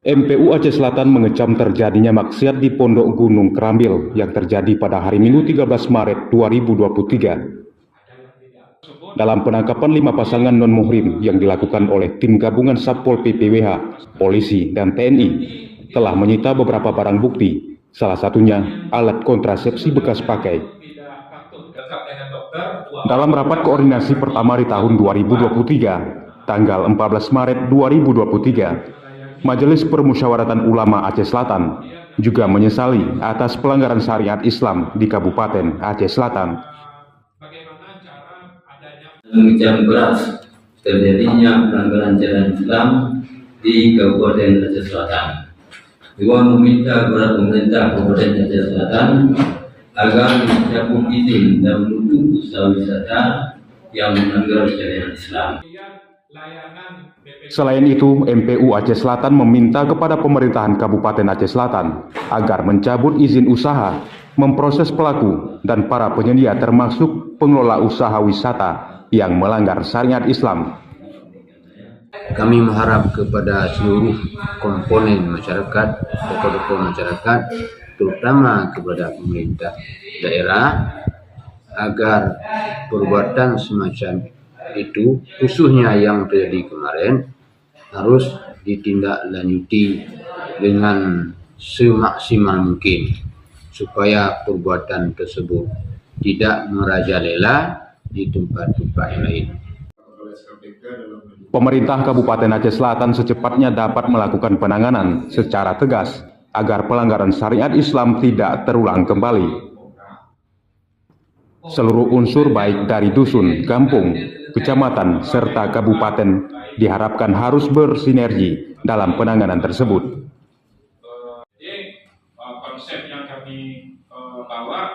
MPU Aceh Selatan mengecam terjadinya maksiat di Pondok Gunung Kerambil yang terjadi pada hari Minggu 13 Maret 2023. Dalam penangkapan 5 pasangan non-muhrim yang dilakukan oleh tim gabungan Satpol PPWH, polisi, dan TNI, telah menyita beberapa barang bukti, salah satunya alat kontrasepsi bekas pakai. Dalam rapat koordinasi pertama di tahun 2023, tanggal 14 Maret 2023, Majelis Permusyawaratan Ulama Aceh Selatan juga menyesali atas pelanggaran syariat Islam di Kabupaten Aceh Selatan. Mengecam keras terjadinya pelanggaran syariat Islam di Kabupaten Aceh Selatan. Dua meminta kepada pemerintah Kabupaten Aceh Selatan agar dicabut izin dan menutup usaha wisata yang melanggar syariat Islam. Selain itu, MPU Aceh Selatan meminta kepada pemerintahan Kabupaten Aceh Selatan agar mencabut izin usaha, memproses pelaku dan para penyedia termasuk pengelola usaha wisata yang melanggar syariat Islam. Kami mengharap kepada seluruh komponen masyarakat, tokoh-tokoh masyarakat, terutama kepada pemerintah daerah, agar perbuatan semacam itu, khususnya yang terjadi kemarin, harus ditindaklanjuti dengan semaksimal mungkin supaya perbuatan tersebut tidak merajalela di tempat-tempat yang lain. Pemerintah Kabupaten Aceh Selatan secepatnya dapat melakukan penanganan secara tegas agar pelanggaran syariat Islam tidak terulang kembali. Seluruh unsur baik dari dusun, kampung, kecamatan, serta kabupaten diharapkan harus bersinergi dalam penanganan tersebut. Konsep yang kami bawa